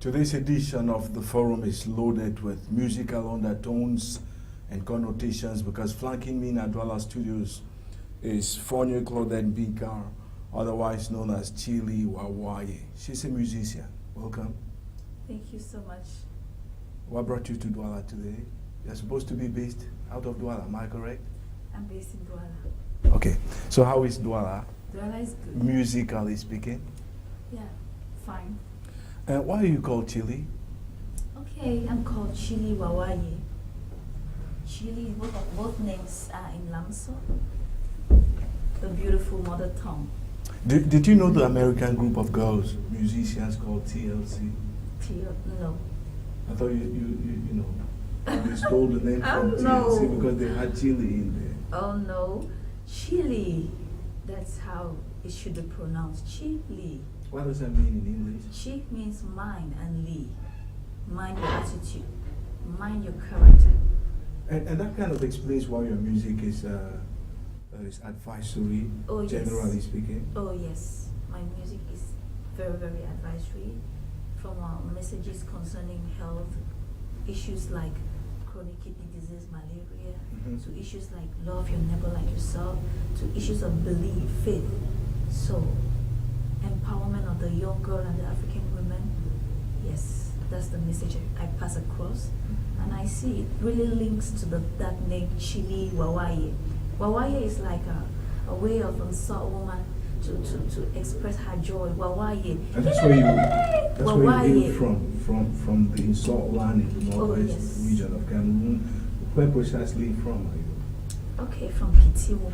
Today's edition of the forum is loaded with musical undertones and connotations because flanking me in Adwala Studios is Fonyo Claudette Bikar, otherwise known as Chili Wawaye. She's a musician. Welcome. Thank you so much. What brought you to Douala today? You're supposed to be based out of Douala, am I correct? I'm based in Douala. Okay, so how is Douala? Douala is good. Musically speaking? Yeah, fine. Why are you called Chili? Okay, I'm called Chili Wawaye. Chili, both names are in Lamso, the beautiful mother tongue. Did you know the American group of girls, musicians called TLC? No. I thought you stole the name from TLC no. because they had chili in there. Oh no, Chili. That's how it should be pronounced. Chili. What does that mean in English? Chi means mind and li. Mind your attitude. Mind your character. And that kind of explains why your music is advisory, Oh, yes. generally speaking. Oh yes, my music is very, very advisory, from messages concerning health, issues like chronic kidney disease, malaria, to issues like love your neighbor like yourself, to issues of belief, faith. So, empowerment of the young girl and the African women, yes, that's the message I pass across. And I see it really links to that name, Chili Wawaye. Wawaye is like a way of insult woman to express her joy. Wawaye. And that's where you hail from the insult land in the northwest yes. region of Cameroon. Where precisely from are you? Okay, from Kitiwo.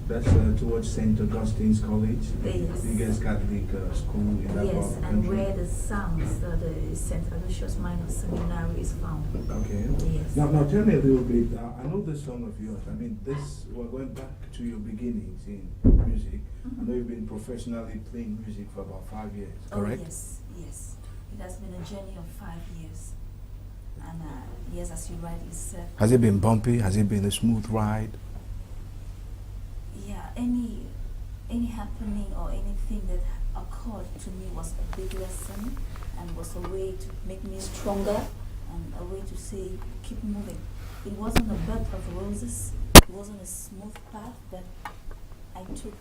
That's towards St. Augustine's College, Yes. biggest Catholic school in that part Yes, of the and country. where the SAMS, the St. Aloysius Minor Seminary, is found. Okay. Yes. Now tell me a little bit. I know this song of yours. I mean, we're going back to your beginnings in music. I know you've been professionally playing music for about 5 years, correct? Oh, yes. It has been a journey of 5 years. And yes, as you rightly said. Has it been bumpy? Has it been a smooth ride? Yeah, any happening or anything that occurred to me was a big lesson and was a way to make me stronger and a way to say, keep moving. It wasn't a bed of roses, it wasn't a smooth path, but I took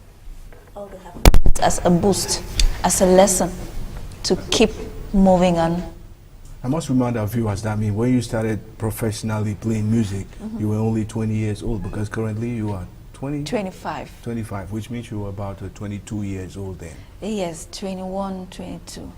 all the happenings as a boost, as a lesson to keep moving on. I must remind our viewers that when you started professionally playing music, you were only 20 years old because currently you are 25. 25, which means you were about 22 years old then. Yes, 21, 22.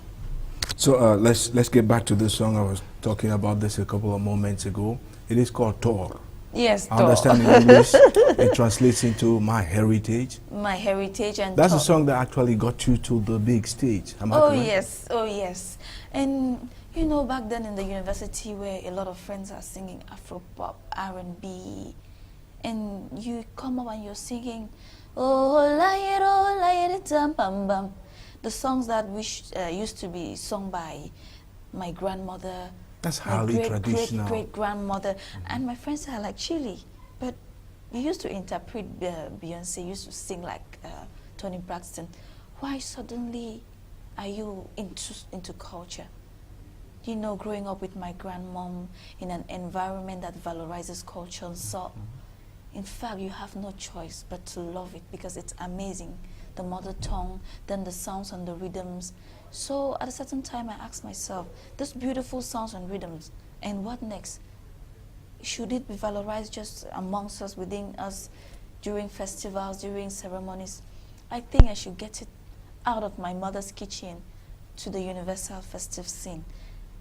So let's get back to this song. I was talking about this a couple of moments ago. It is called Tor. Yes, I understand in English it translates into My Heritage. My Heritage and That's Tor. a song that actually got you to the big stage. Am I Oh correct? yes, oh yes. And you know, back then in the university where a lot of friends are singing Afropop, R&B, and you come up and you're singing, oh, bam bam, the songs that used to be sung by my grandmother. That's highly traditional. Great grandmother, and my friends are like, Chili, but you used to interpret Beyonce, used to sing like Toni Braxton. Why suddenly are you into culture? You know, growing up with my grandmom in an environment that valorizes culture and so. In fact, you have no choice but to love it because it's amazing. The mother tongue, then the sounds and the rhythms. So at a certain time, I asked myself, these beautiful sounds and rhythms, and what next? Should it be valorized just amongst us, within us, during festivals, during ceremonies? I think I should get it out of my mother's kitchen to the universal festive scene.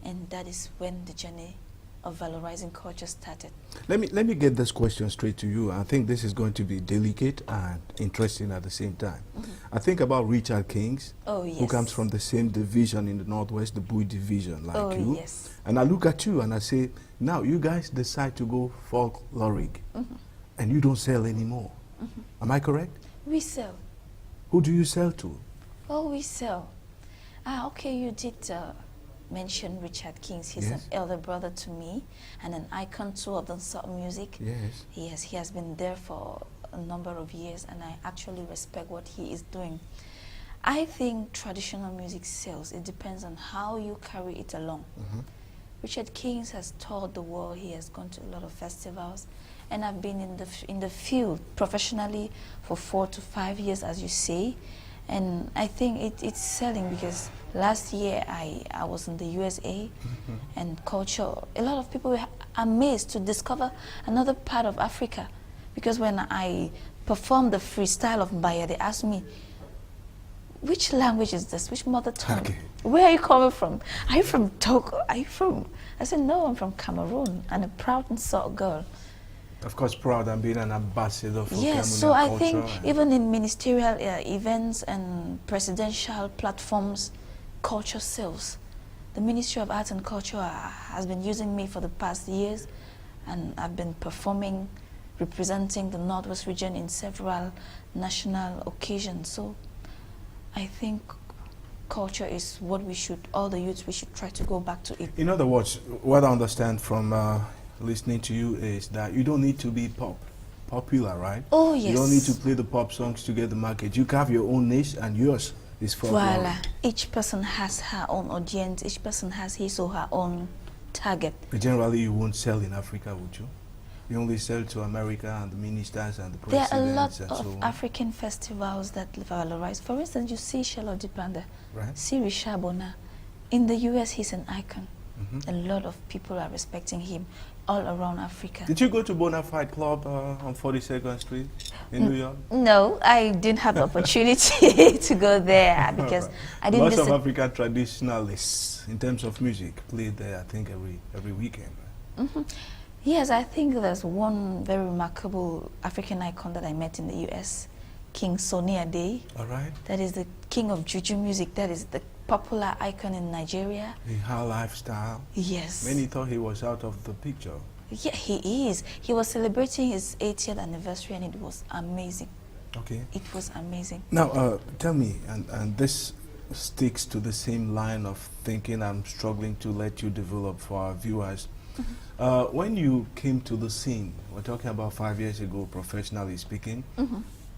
And that is when the journey of valorizing culture started. Let me get this question straight to you. I think this is going to be delicate and interesting at the same time. I think about Richard Kings, who comes from the same division in the Northwest, the Bui division, like you. Yes. And I look at you and I say, now you guys decide to go folkloric, and you don't sell anymore. Am I correct? We sell. Who do you sell to? Oh, we sell. Okay, you did mention Richard Kings. He's an elder brother to me and an icon too of the soul music. Yes. Yes, he has been there for a number of years and I actually respect what he is doing. I think traditional music sells. It depends on how you carry it along. Richard Kings has toured the world. He has gone to a lot of festivals, and I've been in the field professionally for 4 to 5 years, as you say, and I think it's selling because last year I was in the USA, and culture. A lot of people were amazed to discover another part of Africa, because when I performed the freestyle of Mbaya, they asked me, which language is this? Which mother tongue? Okay. Where are you coming from? Are you from Togo? Are you from? I said, no, I'm from Cameroon, and a proud and salt girl. Of course, proud and being an ambassador for Yes, Cameroonian so I culture. think even in ministerial events and presidential platforms, culture sells. The Ministry of Arts and Culture has been using me for the past years, and I've been performing, representing the Northwest region in several national occasions. So I think culture is what we should, all the youths, we should try to go back to it. In other words, what I understand from listening to you is that you don't need to be popular, right? Oh, yes. You don't need to play the pop songs to get the market. You can have your own niche, and yours is folklore. Voila. Each person has her own audience. Each person has his or her own target. But generally, you won't sell in Africa, would you? You only sell to America and the ministers and the There presidents are a lot and of so on. African festivals that valorize. For instance, you see Shelo Dipanda, Right. Siri Shabona. In the US, he's an icon. A lot of people are respecting him all around Africa. Did you go to Bonafide Club on 42nd Street in New York? No, I didn't have the opportunity to go there because Right. I didn't Lots listen. of African traditionalists in terms of music played there, I think, every weekend. Right? Yes, I think there's one very remarkable African icon that I met in the US, King Sunny Ade. All right. That is the king of Juju music. That is the popular icon in Nigeria. The high lifestyle. Yes. Many thought he was out of the picture. Yeah, he is. He was celebrating his 80th anniversary, and it was amazing. Okay. It was amazing. Now, tell me, and this sticks to the same line of thinking I'm struggling to let you develop for our viewers. When you came to the scene, we're talking about 5 years ago, professionally speaking,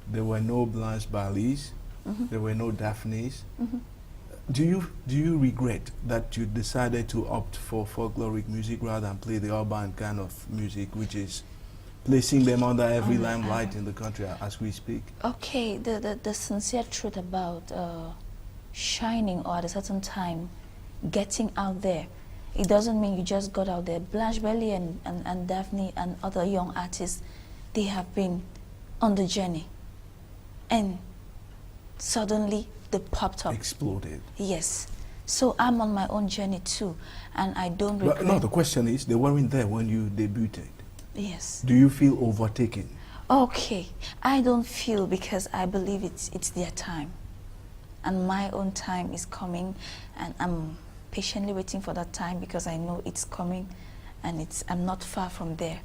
there were no Blanche Barleys, there were no Daphnes. Do you regret that you decided to opt for folkloric music rather than play the urban kind of music, which is placing them under every limelight in the country as we speak? Okay, the sincere truth about shining or at a certain time getting out there, it doesn't mean you just got out there. Blanche Bailey and Daphne and other young artists, they have been on the journey, and suddenly they popped up. Exploded. Yes. So I'm on my own journey too, and I don't regret. But no, the question is, they weren't there when you debuted. Yes. Do you feel overtaken? Okay, I don't feel, because I believe it's their time, and my own time is coming, and I'm patiently waiting for that time because I know it's coming, and I'm not far from there.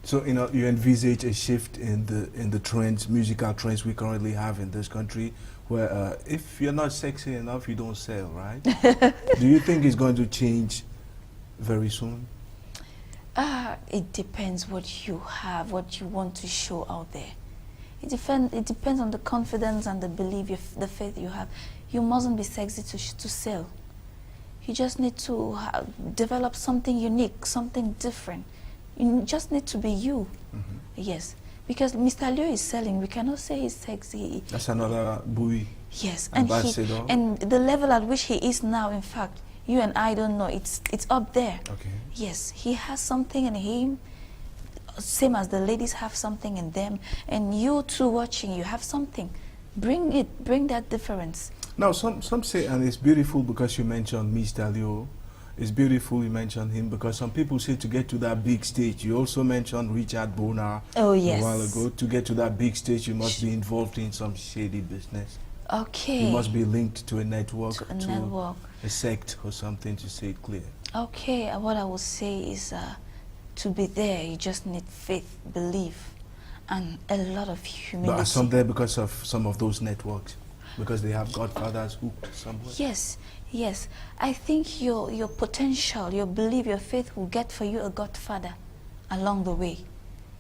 So you envisage a shift in the trends, musical trends we currently have in this country, where if you're not sexy enough, you don't sell, right? Do you think it's going to change very soon? It depends what you have, what you want to show out there. It depends on the confidence and the belief, the faith you have. You mustn't be sexy to sell. You just need to develop something unique, something different. You just need to be you. Yes, because Mr. Leo is selling. We cannot say he's sexy. That's another buoy. Yes, ambassador. and the level at which he is now, in fact, you and I don't know. It's up there. Okay. Yes, he has something in him, same as the ladies have something in them, and you too watching, you have something. Bring it, bring that difference. Now, some say, and it's beautiful because you mentioned Mr. Leo. It's beautiful you mentioned him because some people say to get to that big stage, you also mentioned Richard Bona Oh, yes. a while ago. To get to that big stage, you must be involved in some shady business. Okay. You must be linked to a network, To a network. a sect or something, to say it clear. Okay, what I will say is to be there, you just need faith, belief, and a lot of humility. But are some there because of some of those networks? Because they have godfathers hooked somewhere? Yes, yes. I think your potential, your belief, your faith will get for you a godfather along the way.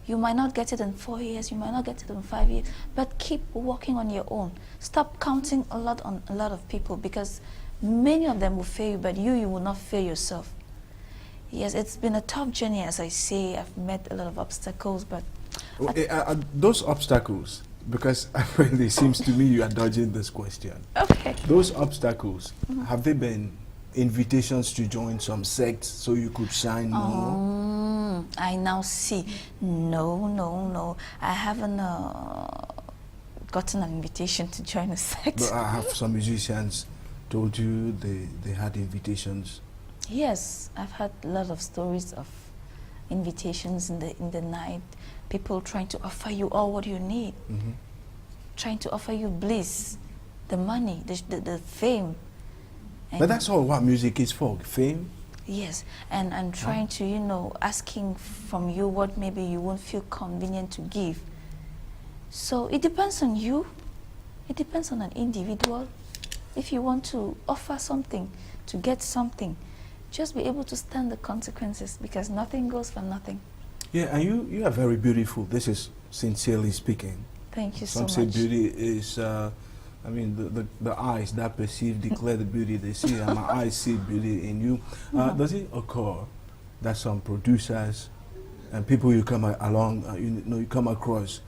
You might not get it in 4 years, you might not get it in 5 years, but keep working on your own. Stop counting a lot on a lot of people, because many of them will fail you, but you will not fail yourself. Yes, it's been a tough journey, as I say. I've met a lot of obstacles, but... those obstacles, because apparently it seems to me you are dodging this question. Okay. Those obstacles, have they been invitations to join some sects so you could shine more? I now see. No. I haven't gotten an invitation to join a sect. But I have some musicians told you they had invitations. Yes, I've had a lot of stories of invitations in the night, people trying to offer you all what you need, trying to offer you bliss, the money, the fame. And But that's all what music is for, fame. yes, and trying to, you know, asking from you what maybe you won't feel convenient to give. So it depends on you. It depends on an individual. If you want to offer something, to get something, just be able to stand the consequences, because nothing goes for nothing. Yeah, and you are very beautiful. This is sincerely speaking. Thank you so Some much. say beauty is, I mean, the eyes that perceive declare the beauty they see, and my eyes see beauty in you. Does it occur that some producers and people you come along, you come across,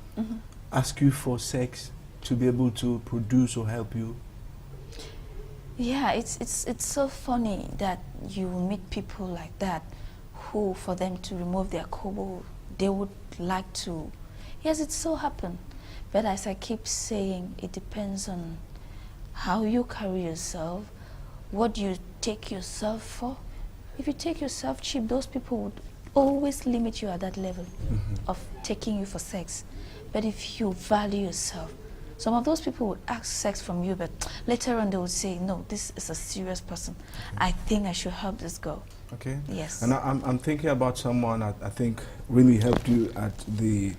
ask you for sex to be able to produce or help you? Yeah, it's so funny that you meet people like that, who, for them to remove their kobo, they would like to. Yes, it's so happened. But as I keep saying, it depends on how you carry yourself, what you take yourself for. If you take yourself cheap, those people would always limit you at that level of taking you for sex. But if you value yourself, some of those people would ask sex from you, but later on they would say, no, this is a serious person. I think I should help this girl. Okay. Yes. And I'm thinking about someone I think really helped you at the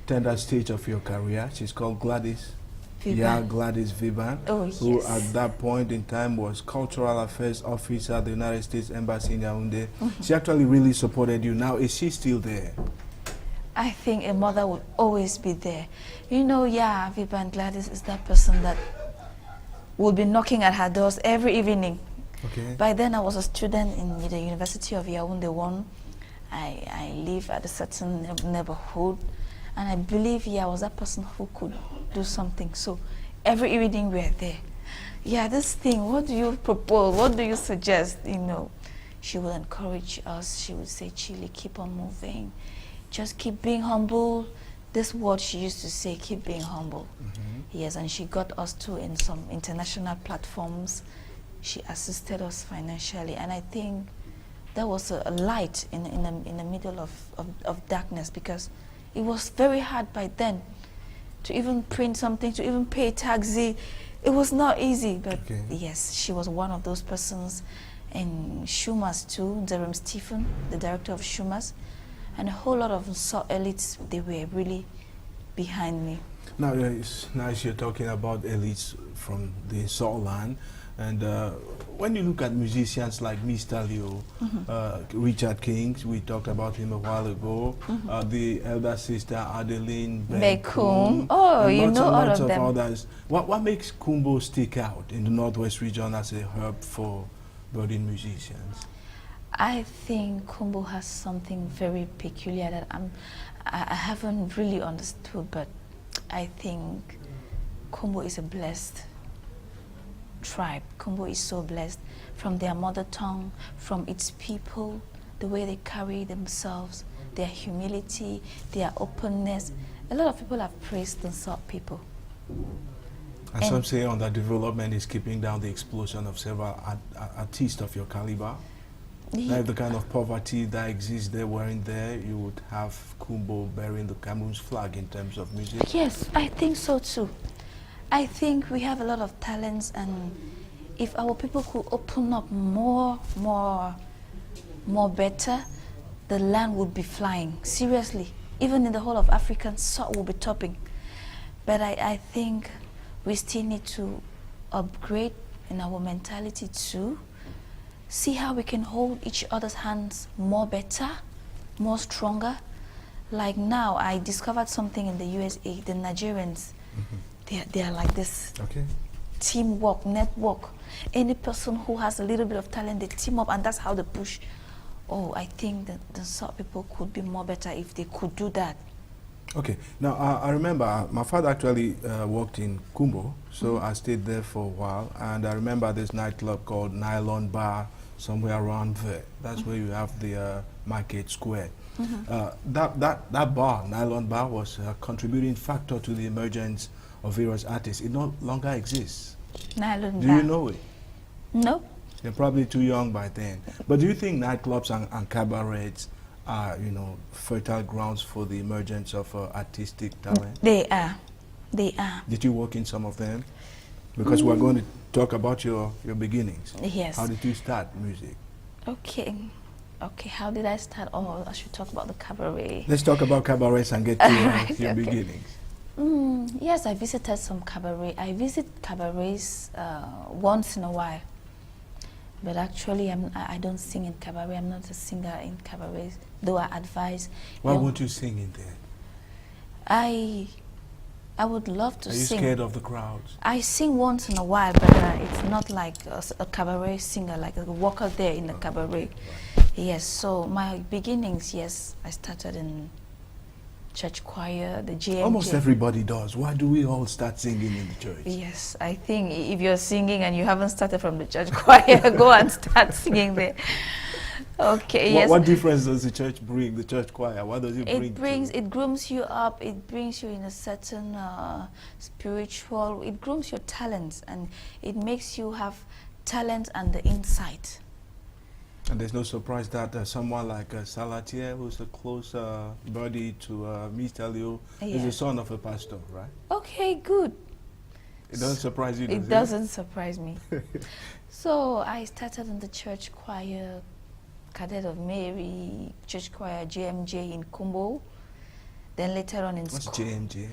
tender stage of your career. She's called Gladys. Viban. Yeah, Gladys Viban. Oh, Who yes. at that point in time was Cultural Affairs Officer at the United States Embassy in Yaoundé. She actually really supported you. Now, is she still there? I think a mother would always be there. You know, yeah, Viban Gladys is that person that will be knocking at her doors every evening. Okay. By then, I was a student in the University of Yaoundé 1. I live at a certain neighborhood, and I believe, yeah, I was that person who could do something. So every evening we are there. Yeah, this thing, what do you propose? What do you suggest? You know, she will encourage us. She would say, Chile, keep on moving. Just keep being humble. This word she used to say, keep being humble. Yes, and she got us too in some international platforms. She assisted us financially, and I think that was a light in the middle of darkness, because it was very hard by then to even print something, to even pay a taxi. It was not easy, but yes, she was one of those persons. And Schumas too, Jerome Stephen, the director of Schumas, and a whole lot of Soul elites, they were really behind me. Now, it's nice you're talking about elites from the Soul land. And when you look at musicians like Mr. Leo, Richard King, we talked about him a while ago, the elder sister Adeline Bekum. Oh, you know all of them. Others. What makes Kumbo stick out in the Northwest region as a hub for budding musicians? I think Kumbo has something very peculiar that I haven't really understood, but I think Kumbo is a blessed tribe. Kumbo is so blessed from their mother tongue, from its people, the way they carry themselves, their humility, their openness. A lot of people have praised the Nsot people. And some say underdevelopment is keeping down the explosion of several artists of your caliber. Now, if the kind of poverty that exists there weren't there, you would have Kumbo bearing the Cameroon's flag in terms of music. Yes, I think so too. I think we have a lot of talents, and if our people could open up more better, the land would be flying. Seriously, even in the whole of Africa, Nsot will be topping. But I think we still need to upgrade in our mentality too. See how we can hold each other's hands more better, more stronger. Like now, I discovered something in the USA. The Nigerians, they are like this. Okay. Teamwork, network. Any person who has a little bit of talent, they team up, and that's how they push. Oh, I think that the South people could be more better if they could do that. Okay. Now, I remember my father actually worked in Kumbo, so I stayed there for a while, and I remember this nightclub called Nylon Bar somewhere around there. That's where you have the Market Square. That bar, Nylon Bar, was a contributing factor to the emergence of various artists. It no longer exists. Nylon Do bar. you know it? No. You're probably too young by then. But do you think nightclubs and cabarets are, you know, fertile grounds for the emergence of artistic talent? They are. They are. Did you work in some of them? Because we're going to talk about your beginnings. Yes. How did you start music? Okay. Okay, how did I start? Oh, I should talk about the cabaret. Let's talk about cabarets and get to Right, your okay. beginnings. Yes, I visited some cabaret. I visit cabarets once in a while. But actually, I don't sing in cabaret. I'm not a singer in cabaret, though I advise. Why young- won't you sing in there? I would love to Are you sing. scared of the crowds? I sing once in a while, but it's not like a cabaret singer, like a worker there in the cabaret. Yes, so my beginnings, yes, I started in church choir, the JMJ. Almost everybody does. Why do we all start singing in the church? Yes, I think if you're singing and you haven't started from the church choir, go and start singing there. Okay, yes. What difference does the church bring, the church choir? What does it bring? It grooms you up, it brings you in a certain spiritual, it grooms your talents, and it makes you have talent and the insight. And there's no surprise that someone like Salatier, who's a close buddy to Mr. Leo, is the Yes. son of a pastor, right? Okay, good. It doesn't surprise you, does It doesn't surprise me. So I started in the church choir, Cadet of Mary, church choir, JMJ in Kumbo. Then later on in What's school, JMJ?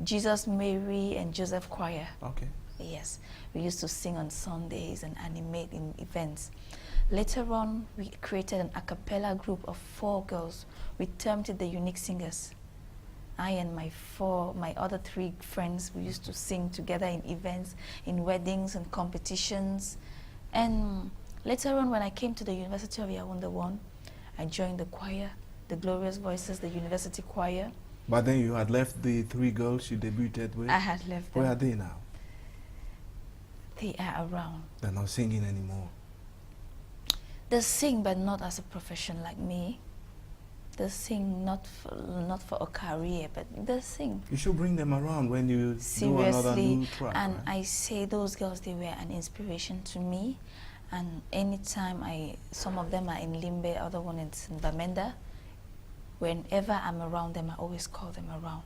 Jesus, Mary, and Joseph choir. Okay. Yes, we used to sing on Sundays and animate in events. Later on, we created an a cappella group of 4 girls. We termed it the Unique Singers. I and my other 3 friends, we used to sing together in events, in weddings and competitions. And later on, when I came to the University of Yaoundé 1, I joined the choir, the Glorious Voices, the University Choir. But then you had left the 3 girls you debuted with. I had left them. Where are they now? They are around. They're not singing anymore. They sing, but not as a profession like me. They sing not for a career, but they sing. You should bring them around when you do another Seriously, new track, and right? I say those girls, they were an inspiration to me. And anytime some of them are in Limbe, other one is in Bamenda. Whenever I'm around them, I always call them around.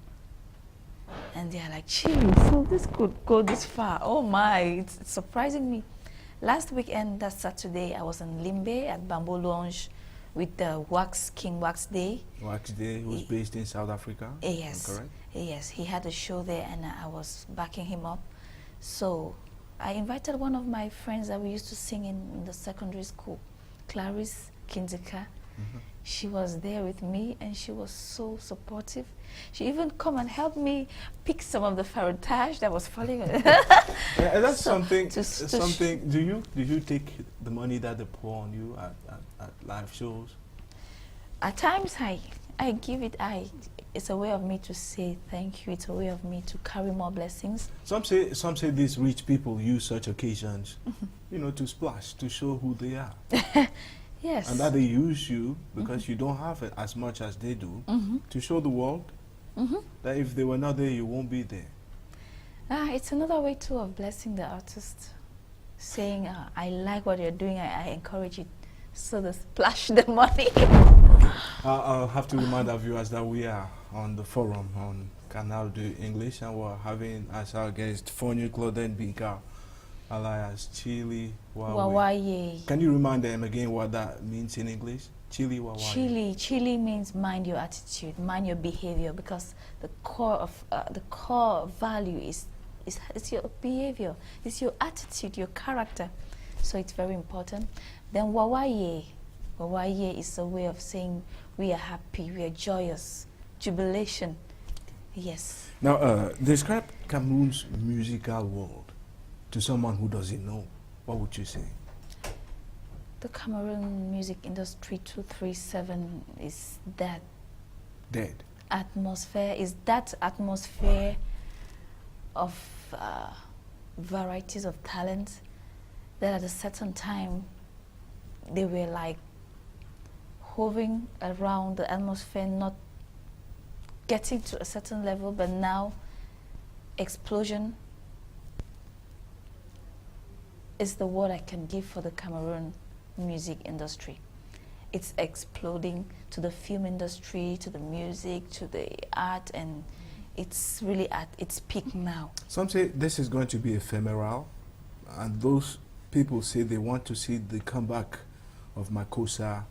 And they're like, Chili, so this could go this far. Oh my, it's surprising me. Last weekend, that Saturday, I was in Limbe at Bamboo Lounge with the King Wax Day. Wax Day, who's based in South Africa? Yes. Correct? Yes, he had a show there and I was backing him up. So I invited one of my friends that we used to sing in the secondary school, Clarice Kinzika. She was there with me and she was so supportive. She even come and helped me pick some of the ferrotage that was falling. Yeah, that's So, something. to Something. Do you take the money that they pour on you at live shows? At times I give it. It's a way of me to say thank you. It's a way of me to carry more blessings. Some say these rich people use such occasions, you know, to splash, to show who they are, Yes. and that they use you because you don't have it as much as they do, to show the world that if they were not there, you won't be there. It's another way too of blessing the artist, saying I like what you're doing. I encourage it. So they splash the money. I'll have to remind our viewers that we are on the forum on Canal de English, and we're having as our guest Fonyo Claudine Binka, alias Chili Wawe. Wawaye. Can you remind them again what that means in English? Chili Wawaye. Chili means mind your attitude, mind your behavior, because the core value is your behavior, it's your attitude, your character. So it's very important. Then Wawaye is a way of saying we are happy, we are joyous, jubilation. Yes. Now, describe Cameroon's musical world to someone who doesn't know. What would you say? The Cameroon music industry 237 is that Dead. atmosphere, of varieties of talent that at a certain time they were like hovering around the atmosphere, not getting to a certain level, but now explosion is the word I can give for the Cameroon music industry. It's exploding to the film industry, to the music, to the art, and it's really at its peak now. Some say this is going to be ephemeral, and those people say they want to see the comeback of Makossa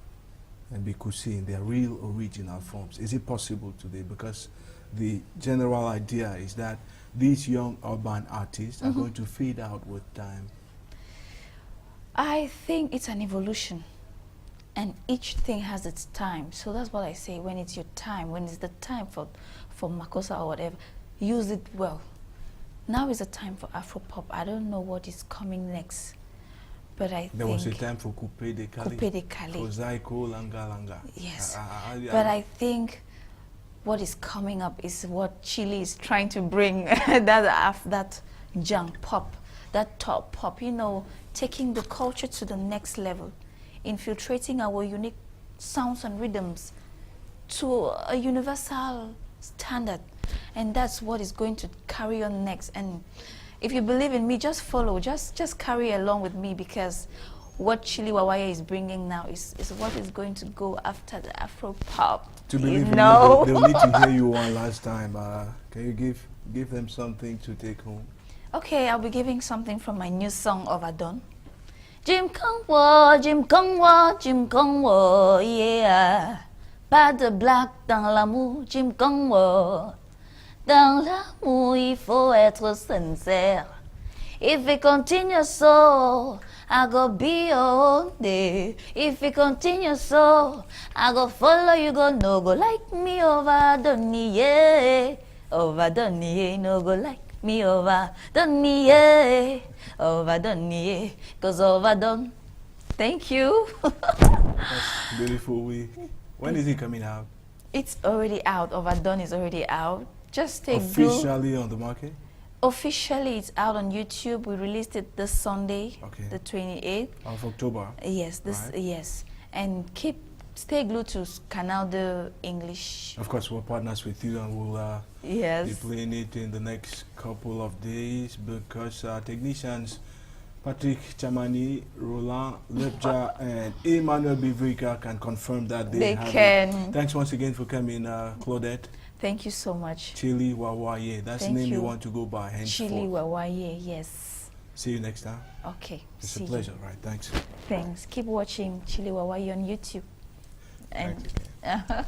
and Bikusi in their real original forms. Is it possible today? Because the general idea is that these young urban artists are going to fade out with time. I think it's an evolution, and each thing has its time. So that's what I say, when it's your time, when it's the time for Makossa or whatever, use it well. Now is the time for Afropop. I don't know what is coming next, but I There think was a time for Coupé de Cali, Coupé de Cali. for Zaiko, Langa Langa. Yes, but I think what is coming up is what Chile is trying to bring, that junk pop, that top pop, you know, taking the culture to the next level, infiltrating our unique sounds and rhythms to a universal standard. And that's what is going to carry on next. And if you believe in me, just follow, just carry along with me, because what Chili Wawaya is bringing now is what is going to go after the Afro pop. To believe in know? you, they'll need to hear you one last time. Can you give them something to take home? Okay, I'll be giving something from my new song, Overdone. Jim Kongwo, Jim Kongwo, Jim Kongwo, yeah. Pas de blague dans l'amour, Jim Kongwo. Dans l'amour, il faut être sincère. If we continue so, I go be your own day. If we continue so, I go follow you, go no go like me overdone, yeah. Overdone, yeah, no go like me overdone, yeah. Overdone, yeah, 'cause overdone. Thank you. That's beautiful. When is it coming out? It's already out. Overdone is already out. Just take Blue. Officially on the market? Officially, it's out on YouTube. We released it this Sunday, Okay. the 28th. Of October? Yes, Right. yes. And stay glued to Canal de English. Of course, we're partners with you, and we'll be Yes. playing it in the next couple of days, because technicians Patrick Chamani, Roland Lepja, and Emmanuel Bivika can confirm that They have can. it. Thanks once again for coming, Claudette. Thank you so much. Chili Wawaye, that's Thank the name you you. want to go by henceforth. Chili Wawaye, yes. See you next time. Okay. It's see a you. pleasure, right? Thanks. Thanks. Keep watching Chili Wawaye on YouTube. And Thanks again.